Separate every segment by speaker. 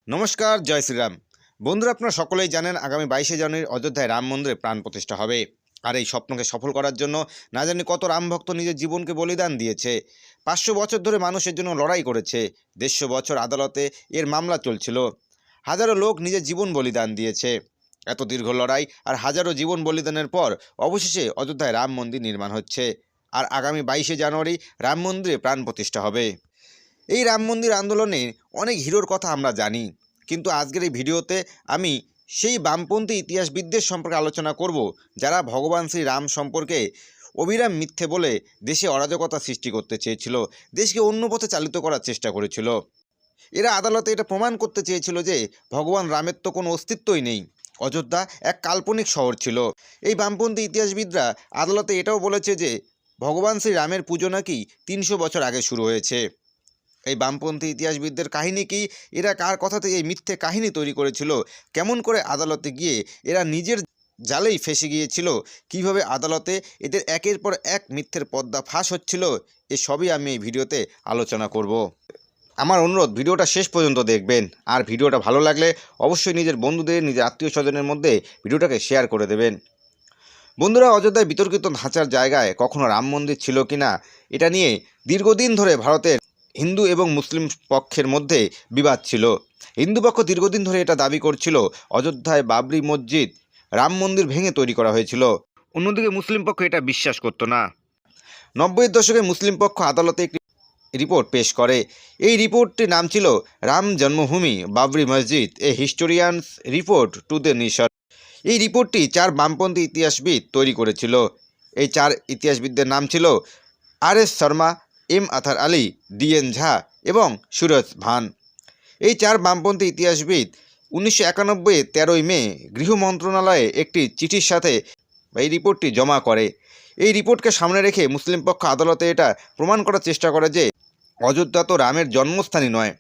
Speaker 1: নমস্কার, জয় শ্রীরাম। বন্ধুরা, আপনারা সকলেই জানেন আগামী 22শে জানুয়ারি অযোধ্যায় রাম মন্দিরে প্রাণ প্রতিষ্ঠা হবে। আর এই স্বপ্নকে সফল করার জন্য না জানি কত রামভক্ত নিজের জীবনকে বলিদান দিয়েছে। 500 বছর ধরে মানুষের জন্য লড়াই করেছে। 150 বছর আদালতে এর মামলা চলছিল। হাজারো লোক নিজের জীবন বলিদান দিয়েছে। এত দীর্ঘ লড়াই আর হাজারো জীবন বলিদানের পর অবশেষে অযোধ্যায় রাম মন্দির নির্মাণ হচ্ছে। আর আগামী 22শে জানুয়ারি রাম মন্দিরে প্রাণ প্রতিষ্ঠা হবে। এই রাম মন্দির আন্দোলনে অনেক হিরোর কথা আমরা জানি, কিন্তু আজকের এই ভিডিওতে আমি সেই বামপন্থী ইতিহাসবিদদের সম্পর্কে আলোচনা করব, যারা ভগবান শ্রী রাম সম্পর্কে অবিরাম মিথ্যে বলে দেশে অরাজকতা সৃষ্টি করতে চেয়েছিল, দেশকে অন্য পথে চালিত করার চেষ্টা করেছিল। এরা আদালতে এটা প্রমাণ করতে চেয়েছিল যে ভগবান রামের তো কোনো অস্তিত্বই নেই, অযোধ্যা এক কাল্পনিক শহর ছিল। এই বামপন্থী ইতিহাসবিদরা আদালতে এটাও বলেছে যে ভগবান শ্রী রামের পুজো নাকি 300 বছর আগে শুরু হয়েছে। এই বামপন্থী ইতিহাসবিদদের কাহিনী কি? এরা কার কথাতে এই মিথ্যে কাহিনী তৈরি করেছিল? কেমন করে আদালতে গিয়ে এরা নিজের জালেই ফেঁসে গিয়েছিল? কিভাবে আদালতে এদের একের পর এক মিথ্যের পর্দা ফাঁস হচ্ছিল? এসবই আমি এই ভিডিওতে আলোচনা করব। আমার অনুরোধ, ভিডিওটা শেষ পর্যন্ত দেখবেন। আর ভিডিওটা ভালো লাগলে অবশ্যই নিজের বন্ধুদের, নিজের আত্মীয় স্বজনের মধ্যে ভিডিওটাকে শেয়ার করে দেবেন। বন্ধুরা, অযোধ্যায় বিতর্কিত ধাঁচার জায়গায় কখনো রাম মন্দির ছিল কিনা, এটা নিয়ে দীর্ঘদিন ধরে ভারতের হিন্দু এবং মুসলিম পক্ষের মধ্যে বিবাদ ছিল। হিন্দু পক্ষ দীর্ঘদিন ধরে এটা দাবি করছিল অযোধ্যায় বাবরি মসজিদ রাম মন্দির ভেঙে তৈরি করা হয়েছিল। অন্যদিকে মুসলিম পক্ষ এটা বিশ্বাস করতো না। 90-এর দশকে মুসলিম পক্ষ আদালতে একটি রিপোর্ট পেশ করে। এই রিপোর্টটির নাম ছিল Ram Janmabhoomi Babri Masjid, a historians report to the nation. এই রিপোর্টটি 4 বামপন্থী ইতিহাসবিদ তৈরি করেছিল। এই 4 ইতিহাসবিদদের নাম ছিল R S. Sharma, M. Athar Ali, D N. Jha এবং সুরজ ভান। এই 4 বামপন্থী ইতিহাসবিদ 1991 13ই মে গৃহ মন্ত্রণালয়ে একটি চিঠির সাথে এই রিপোর্টটি জমা করে। এই রিপোর্টকে সামনে রেখে মুসলিম পক্ষ আদালতে এটা প্রমাণ করার চেষ্টা করে যে অযোধ্যা তো রামের জন্মস্থানই নয়,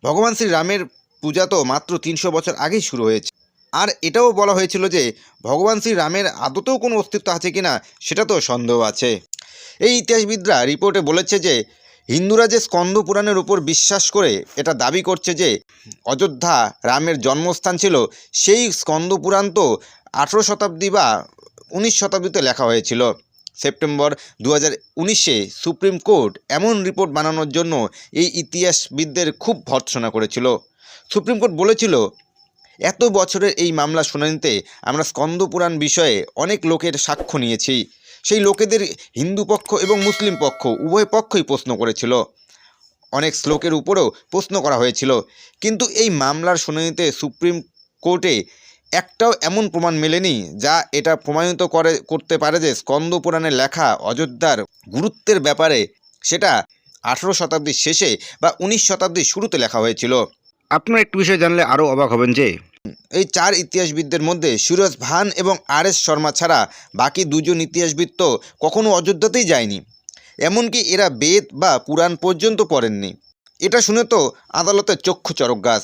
Speaker 1: ভগবান শ্রী রামের পূজা তো মাত্র 300 বছর আগেই শুরু হয়েছে। আর এটাও বলা হয়েছিল যে ভগবান শ্রী রামের আদতেও কোনো অস্তিত্ব আছে কিনা সেটা তো সন্দেহ আছে। এই ইতিহাসবিদরা রিপোর্টে বলেছে যে হিন্দুরা যে স্কন্দ পুরাণের উপর বিশ্বাস করে এটা দাবি করছে যে অযোধ্যা রামের জন্মস্থান ছিল, সেই স্কন্দ পুরাণ তো 18 শতাব্দী বা 19 শতাব্দীতে লেখা হয়েছিল। সেপ্টেম্বর 2019-এ সুপ্রিম কোর্ট এমন রিপোর্ট বানানোর জন্য এই ইতিহাসবিদদের খুব ভর্ৎসনা করেছিল। সুপ্রিম কোর্ট বলেছিল, এত বছরের এই মামলা শুনানিতে আমরা স্কন্দ পুরাণ বিষয়ে অনেক লোকের সাক্ষ্য নিয়েছি। সেই লোকেদের হিন্দু পক্ষ এবং মুসলিম পক্ষ উভয় পক্ষই প্রশ্ন করেছিল। অনেক শ্লোকের উপরেও প্রশ্ন করা হয়েছিল, কিন্তু এই মামলার শুনানিতে সুপ্রিম কোর্টে একটাও এমন প্রমাণ মেলেনি যা এটা প্রমাণিত করতে পারে যে স্কন্দ পুরাণে লেখা অযোধ্যার গুরুত্বের ব্যাপারে সেটা 18 শতাব্দীর শেষে বা 19 শতাব্দীর শুরুতে লেখা হয়েছিল। আপনারা একটু বিষয় জানলে আরও অবাক হবেন যে এই 4 ইতিহাসবিদদের মধ্যে সুরজ ভান এবং আর.এস. শর্মা ছাড়া বাকি 2 জন ইতিহাসবিদ তো কখনো অযোধ্যাতেই যায়নি। এমনকি এরা বেদ বা পুরাণ পর্যন্ত পড়েননি। এটা শুনে তো আদালতের চক্ষু চড়ক গাছ।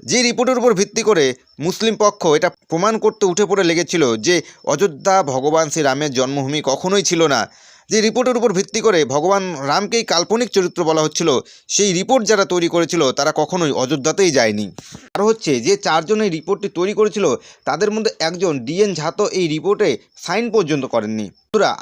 Speaker 1: যে রিপোর্টের উপর ভিত্তি করে মুসলিম পক্ষ এটা প্রমাণ করতে উঠে পড়ে লেগেছিল যে অযোধ্যা ভগবান শ্রী রামের জন্মভূমি কখনোই ছিল না, যে রিপোর্টের উপর ভিত্তি করে ভগবান রামকেই কাল্পনিক চরিত্র বলা হচ্ছিল, সেই রিপোর্ট যারা তৈরি করেছিল তারা কখনোই অযোধ্যাতেই যায়নি। আর হচ্ছে যে 4 জন এই রিপোর্টটি তৈরি করেছিল তাদের মধ্যে একজন ডি.এন. ঝা তো এই রিপোর্টে সাইন পর্যন্ত করেননি।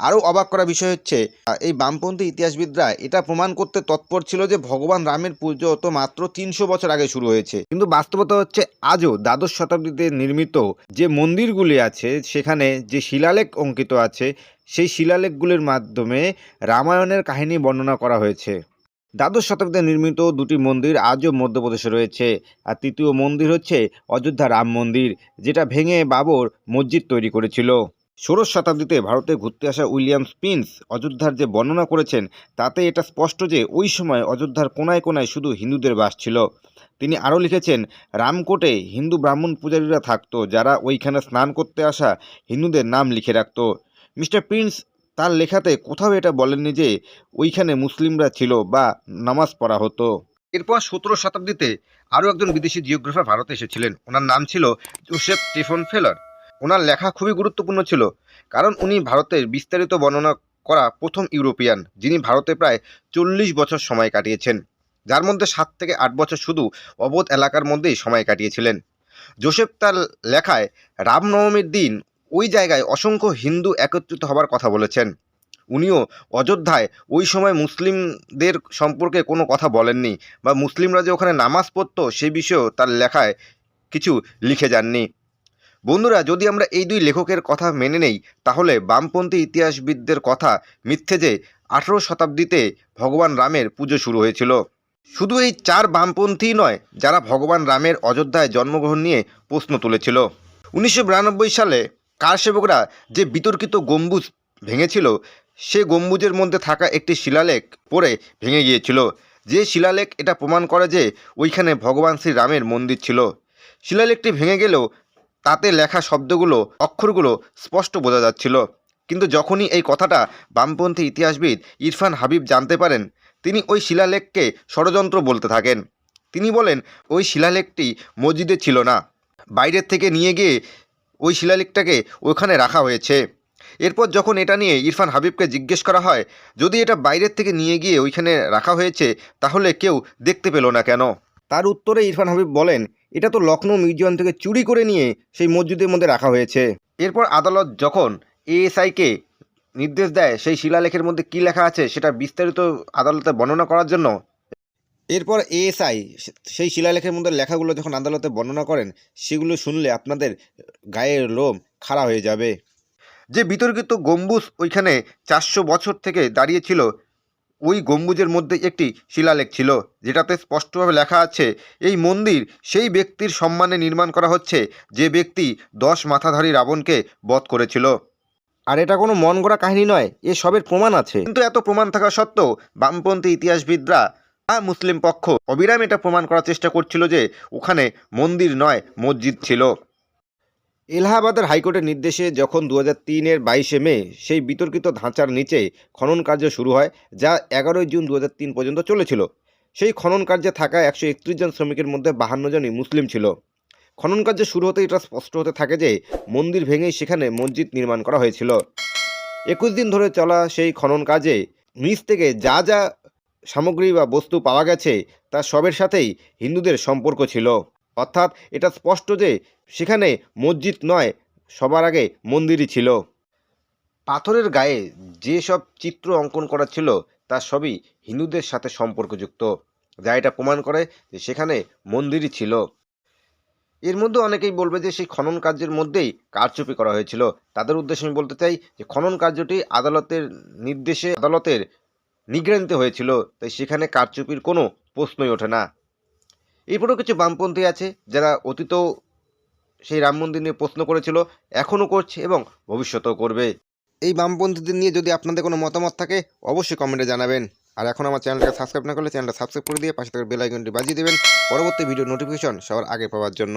Speaker 1: আরও অবাক করা বিষয় হচ্ছে এই বামপন্থী ইতিহাসবিদরা এটা প্রমাণ করতে তৎপর ছিল যে ভগবান রামের পুজো তো মাত্র 300 বছর আগে শুরু হয়েছে, কিন্তু বাস্তবতা হচ্ছে আজও দ্বাদশ শতাব্দীতে নির্মিত যে মন্দিরগুলি আছে সেখানে যে শিলালেখ অঙ্কিত আছে সেই শিলালেখগুলির মাধ্যমে রামায়ণের কাহিনী বর্ণনা করা হয়েছে। দ্বাদশ শতাব্দীতে নির্মিত 2টি মন্দির আজও মধ্যপ্রদেশে রয়েছে। আর তৃতীয় মন্দির হচ্ছে অযোধ্যা রাম মন্দির, যেটা ভেঙে বাবর মসজিদ তৈরি করেছিল। 16শ শতাব্দীতে ভারতে ঘুরতে আসা উইলিয়াম স্পিন্স অযোধ্যার যে বর্ণনা করেছেন তাতে এটা স্পষ্ট যে ওই সময় অযোধ্যার কোনায় কোনায় শুধু হিন্দুদের বাস ছিল। তিনি আরও লিখেছেন, রামকোটে হিন্দু ব্রাহ্মণ পূজারীরা থাকতো, যারা ওইখানে স্নান করতে আসা হিন্দুদের নাম লিখে রাখত। মিস্টার প্রিন্স তার লেখাতে কোথাও এটা বলেননি যে ওইখানে মুসলিমরা ছিল বা নামাজ পড়া হতো। এরপর 17 শতাব্দীতে আরও একজন বিদেশি জিওগ্রাফার ভারতে এসেছিলেন। ওনার নাম ছিল জোসেফ স্টিফেন ফেলার। ওনার লেখা খুবই গুরুত্বপূর্ণ ছিল, কারণ উনি ভারতের বিস্তারিত বর্ণনা করা প্রথম ইউরোপিয়ান যিনি ভারতে প্রায় 40 বছর সময় কাটিয়েছেন। যার মধ্যে 7 থেকে 8 বছর শুধু অবোধ এলাকার মধ্যেই সময় কাটিয়েছিলেন। জোসেফ তার লেখায় রামনবমীর দিন ওই জায়গায় অসংখ্য হিন্দু একত্রিত হবার কথা বলেছেন। উনিও অযোধ্যায় ওই সময় মুসলিমদের সম্পর্কে কোনো কথা বলেননি, বা মুসলিমরা যে ওখানে নামাজ পড়তো সেই বিষয়েও তার লেখায় কিছু লিখে যাননি। বন্ধুরা, যদি আমরা এই দুই লেখকের কথা মেনে নেই, তাহলে বামপন্থী ইতিহাসবিদদের কথা মিথ্যে যে 18 শতাব্দীতে ভগবান রামের পুজো শুরু হয়েছিল। শুধু এই 4 বামপন্থী নয়, যারা ভগবান রামের অযোধ্যায় জন্মগ্রহণ নিয়ে প্রশ্ন তুলেছিল। 1992 সালে কারসেবকরা যে বিতর্কিত গম্বুজ ভেঙেছিল, সে গম্বুজের মধ্যে থাকা একটি শিলালেখ পড়ে ভেঙে গিয়েছিল। যে শিলালেখ এটা প্রমাণ করে যে ওইখানে ভগবান শ্রী রামের মন্দির ছিল। শিলালেখটি ভেঙে গেলেও তাতে লেখা শব্দগুলো, অক্ষরগুলো স্পষ্ট বোঝা যাচ্ছিল। কিন্তু যখনই এই কথাটা বামপন্থী ইতিহাসবিদ ইরফান হাবিব জানতে পারেন, তিনি ওই শিলালেখকে ষড়যন্ত্র বলতে থাকেন। তিনি বলেন ওই শিলালেখটি মসজিদে ছিল না, বাইরের থেকে নিয়ে গিয়ে ওই শিলালেখটাকে ওখানে রাখা হয়েছে। এরপর যখন এটা নিয়ে ইরফান হাবিবকে জিজ্ঞেস করা হয়, যদি এটা বাইরের থেকে নিয়ে গিয়ে ওইখানে রাখা হয়েছে, তাহলে কেউ দেখতে পেল না কেন? তার উত্তরে ইরফান হাবিব বলেন, এটা তো লখনৌ মিউজিয়াম থেকে চুরি করে নিয়ে সেই মসজিদের মধ্যে রাখা হয়েছে। এরপর আদালত যখন এএসআইকে নির্দেশ দেয় সেই শিলালেখের মধ্যে কী লেখা আছে সেটা বিস্তারিত আদালতে বর্ণনা করার জন্য, এরপর এএসআই সেই শিলালেখের মধ্যে লেখাগুলো যখন আদালতে বর্ণনা করেন, সেগুলো শুনলে আপনাদের গায়ের লোম খাড়া হয়ে যাবে। যে বিতর্কিত গম্বুজ ওইখানে 400 বছর থেকে দাঁড়িয়েছিল, ওই গম্বুজের মধ্যে একটি শিলালেখ ছিল, যেটাতে স্পষ্টভাবে লেখা আছে, এই মন্দির সেই ব্যক্তির সম্মানে নির্মাণ করা হচ্ছে যে ব্যক্তি 10 মাথাধারী রাবণকে বধ করেছিল। আর এটা কোনো মন গড়া কাহিনী নয়, এ সবের প্রমাণ আছে। কিন্তু এত প্রমাণ থাকা সত্ত্বেও বামপন্থী ইতিহাসবিদরা, মুসলিম পক্ষ অবিরাম এটা প্রমাণ করার চেষ্টা করছিল যে ওখানে মন্দির নয়, মসজিদ ছিল। এলাহাবাদের হাইকোর্টের নির্দেশে যখন 2003-এর 22শে মে সেই বিতর্কিত ধাঁচার নিচে খনন কার্য শুরু হয়, যা 11ই জুন 2003 পর্যন্ত চলেছিল, সেই খনন কার্যে থাকা 131 জন শ্রমিকের মধ্যে 52 জনই মুসলিম ছিল। খনন কার্য শুরু হতে এটা স্পষ্ট হতে থাকে যে মন্দির ভেঙেই সেখানে মসজিদ নির্মাণ করা হয়েছিল। 21 দিন ধরে চলা সেই খনন কাজে নিচ থেকে যা যা সামগ্রী বা বস্তু পাওয়া গেছে, তার সবের সাথেই হিন্দুদের সম্পর্ক ছিল। অর্থাৎ এটা স্পষ্ট যে সেখানে মসজিদ নয়, সবার আগে মন্দিরই ছিল। পাথরের গায়ে যে সব চিত্র অঙ্কন করা ছিল, তা সবই হিন্দুদের সাথে সম্পর্কযুক্ত, যা এটা প্রমাণ করে যে সেখানে মন্দিরই ছিল। এর মধ্যে অনেকেই বলবে যে সেই খনন কার্যের মধ্যেই কারচুপি করা হয়েছিল। তাদের উদ্দেশ্যে আমি বলতে চাই যে খনন কার্যটি আদালতের নির্দেশে, আদালতের নিগরানিতে হয়েছিল, তাই সেখানে কারচুপির কোনো প্রশ্নই ওঠে না। এরপরেও কিছু বামপন্থী আছে যারা অতীতেও সেই রাম মন্দির নিয়ে প্রশ্ন করেছিল, এখনও করছে এবং ভবিষ্যতেও করবে। এই বামপন্থীদের নিয়ে যদি আপনাদের কোনো মতামত থাকে, অবশ্যই কমেন্টে জানাবেন। আর এখন আমার চ্যানেলটাকে সাবস্ক্রাইব না করলে চ্যানেলটা সাবস্ক্রাইব করে দিয়ে পাশে থাকা বেল আইকনটি বাজিয়ে দেবেন পরবর্তী ভিডিও নোটিফিকেশন সবার আগে পাওয়ার জন্য।